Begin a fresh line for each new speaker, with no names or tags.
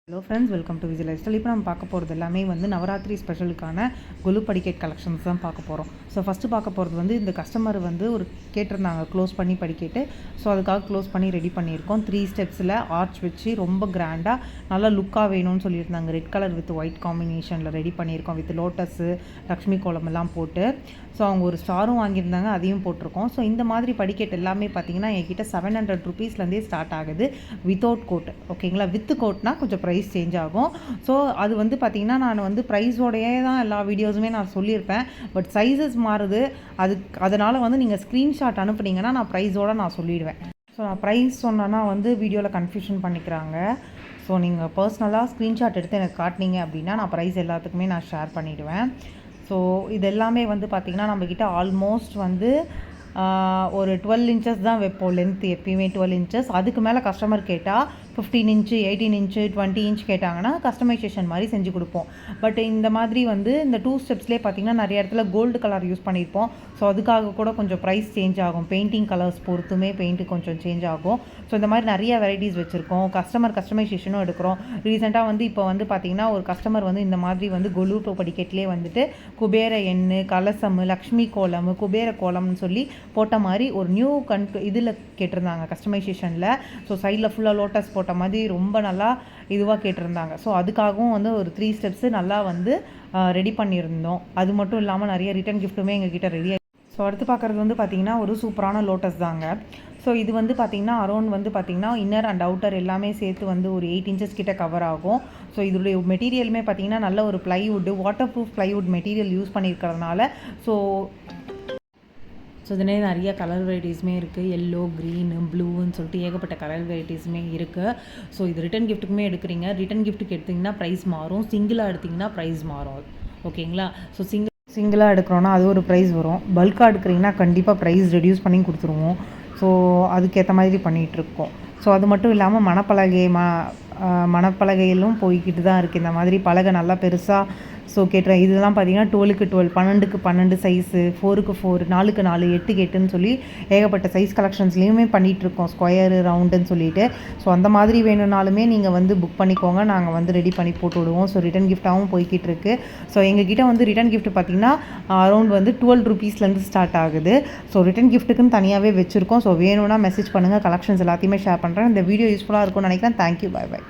Hello friends, welcome to Vijay life style. இப்போ நம்ம பார்க்க போகிறது எல்லாமே வந்து நவராத்திரி ஸ்பெஷலுக்கான கொலு படிக்கட் கலெக்ஷன்ஸ் தான் பார்க்க போகிறோம். ஸோ ஃபஸ்ட்டு பார்க்க போகிறது வந்து இந்த கஸ்டமர் வந்து ஒரு கேட்டிருந்தாங்க க்ளோஸ் பண்ணி படிக்கட்டு. ஸோ அதுக்காக க்ளோஸ் பண்ணி ரெடி பண்ணியிருக்கோம். 3 ஸ்டெப்ஸில் ஆர்ச் வச்சு ரொம்ப கிராண்டாக நல்லா லுக்காக வேணும்னு சொல்லியிருந்தாங்க. ரெட் கலர் வித் ஒயிட் காம்பினேஷனில் ரெடி பண்ணியிருக்கோம். வித் லோட்டஸு, லக்ஷ்மி கோலம் எல்லாம் போட்டு. ஸோ அவங்க ஒரு ஸ்டாரும் வாங்கியிருந்தாங்க, அதையும் போட்டிருக்கோம். ஸோ இந்த மாதிரி படிக்கட் எல்லாமே பார்த்தீங்கன்னா என்கிட்ட 700 ருபீஸ்லேருந்தே ஸ்டார்ட் ஆகுது வித்தவுட் கோட். ஓகேங்களா? வித் கோட்னா கொஞ்சம் ப்ரைஸ் சேஞ்ச் ஆகும். ஸோ அது வந்து பார்த்திங்கன்னா நான் வந்து ப்ரைஸோடையே தான் எல்லா வீடியோஸுமே நான் சொல்லியிருப்பேன். பட் சைஸஸ் மாறுது. அதனால் வந்து நீங்கள் ஸ்க்ரீன்ஷாட் அனுப்புனீங்கன்னா நான் ப்ரைஸோடு நான் சொல்லிடுவேன். ஸோ நான் ப்ரைஸ் சொன்னேன்னா வந்து வீடியோவில் கன்ஃபியூஷன் பண்ணிக்கிறாங்க. ஸோ நீங்கள் பர்சனலாக ஸ்க்ரீன்ஷாட் எடுத்து எனக்கு காட்டினீங்க அப்படின்னா நான் ப்ரைஸ் எல்லாத்துக்குமே நான் ஷேர் பண்ணிவிடுவேன். ஸோ இது எல்லாமே வந்து பார்த்திங்கன்னா நம்மக்கிட்ட ஆல்மோஸ்ட் வந்து ஒரு 12 இன்ச்சஸ் தான் வைப்போம். லென்த் எப்பயுமே 12 இன்ச்சஸ். அதுக்கு மேலே கஸ்டமர் கேட்டால் 15 இன்ச்சு, 18 இன்ச்சு, 20 இன்ச் கேட்டாங்கன்னா கஸ்டமைசேஷன் மாதிரி செஞ்சு கொடுப்போம். பட் இந்த மாதிரி வந்து இந்த 2 ஸ்டெப்ஸ்லேயே பார்த்திங்கன்னா நிறைய இடத்துல கோல்டு கலர் யூஸ் பண்ணியிருப்போம். ஸோ அதுக்காக கூட கொஞ்சம் ப்ரைஸ் சேஞ்ச் ஆகும். பெயிண்டிங் கலர்ஸ் பொறுத்துமே பெயிண்ட்டு கொஞ்சம் சேஞ்ச் ஆகும். ஸோ இந்த மாதிரி நிறைய வெரைட்டிஸ் வச்சுருக்கோம். கஸ்டமைசேஷனும் எடுக்கிறோம். ரீசெண்டாக வந்து இப்போ வந்து பார்த்திங்கன்னா ஒரு கஸ்டமர் வந்து இந்த மாதிரி வந்து கொலு படிக்கட்லேயே வந்துட்டு குபேர எண்ணு, கலசம், லக்ஷ்மி கோலம், குபேர கோலம்னு சொல்லி போட்ட மாதிரி ஒரு நியூ இதில் கேட்டிருந்தாங்க கஸ்டமைசேஷனில். ஸோ சைடில் ஃபுல்லாக லோட்டஸ் போட்ட மாதிரி ரொம்ப நல்லா இதுவாக கேட்டிருந்தாங்க. ஸோ அதுக்காகவும் வந்து ஒரு 3 ஸ்டெப்ஸு நல்லா வந்து ரெடி பண்ணியிருந்தோம். அது மட்டும் இல்லாமல் நிறைய ரிட்டன் கிஃப்ட்டுமே எங்ககிட்ட ரெடி ஆகி. ஸோ அடுத்து பார்க்குறது வந்து பார்த்திங்கன்னா ஒரு சூப்பரான லோட்டஸ் தாங்க. ஸோ இது வந்து பார்த்திங்கன்னா அரௌண்ட் வந்து பார்த்திங்கன்னா இன்னர் அண்ட் அவுட்டர் எல்லாமே சேர்த்து வந்து ஒரு 8 இன்ச்சஸ் கிட்ட கவர் ஆகும். ஸோ இதோடைய மெட்டீரியலுமே பார்த்திங்கன்னா நல்ல ஒரு plywood, water proof plywood material use பண்ணியிருக்கிறதுனால ஸோ இதுலேயே நிறைய கலர் வெரைட்டிஸுமே இருக்குது. எல்லோ, க்ரீனு, ப்ளூன்னு சொல்லிட்டு ஏகப்பட்ட கலர் வெரைட்டிஸுமே இருக்குது. ஸோ இது ரிட்டன் கிஃப்ட்டுக்குமே எடுக்கிறீங்க. ரிட்டன் கிஃப்ட்டுக்கு எடுத்திங்கன்னா ப்ரைஸ் மாறும். சிங்கிளாக எடுத்திங்கன்னா ப்ரைஸ் மாறும். ஓகேங்களா? ஸோ சிங்கிளாக எடுக்கிறோன்னா அது ஒரு ப்ரைஸ் வரும். பல்காக எடுக்கிறீங்கன்னா கண்டிப்பாக ப்ரைஸ் ரெடியூஸ் பண்ணி கொடுத்துருவோம். ஸோ அதுக்கேற்ற மாதிரி பண்ணிகிட்ருக்கோம். ஸோ அது மட்டும் இல்லாமல் மணப்பலகையிலும் போய்கிட்டு தான் இருக்குது. இந்த மாதிரி பலகை நல்லா பெருசாக ஸோ கேட்டுறேன். இதெல்லாம் பார்த்தீங்கன்னா 12க்கு 12, 12க்கு 12 சைஸு, 4க்கு 4, 4க்கு 4, 8க்கு 8ன்னு சொல்லி ஏகப்பட்ட சைஸ் கலெக்ஷன்ஸ்லேயுமே பண்ணிகிட்ருக்கோம். ஸ்கொயரு, ரவுண்டுன்னு சொல்லிட்டு. ஸோ அந்த மாதிரி வேணும்னாலுமே நீங்கள் வந்து புக் பண்ணிக்கோங்க. நாங்கள் வந்து ரெடி பண்ணி போட்டு விடுவோம். ஸோ ரிட்டன் கிஃப்ட்டாகவும் போய்கிட்டு இருக்குது. ஸோ எங்ககிட்ட வந்து ரிட்டன் கிஃப்ட் பார்த்திங்கன்னா அரௌண்ட் வந்து 12 ருபீஸ்லேருந்து ஸ்டார்ட் ஆகுது. ஸோ ரிட்டன் கிஃப்ட்டுக்குன்னு தனியாகவே வச்சுருக்கோம். ஸோ வேணும்னா மெசேஜ் பண்ணுங்கள். கலெக்ஷன்ஸ் எல்லாத்தையுமே ஷேர் பண்ணுறேன். இந்த வீடியோ யூஸ்ஃபுல்லாக இருக்கும்னு நினைக்கிறேன். தேங்க்யூ. Bye by.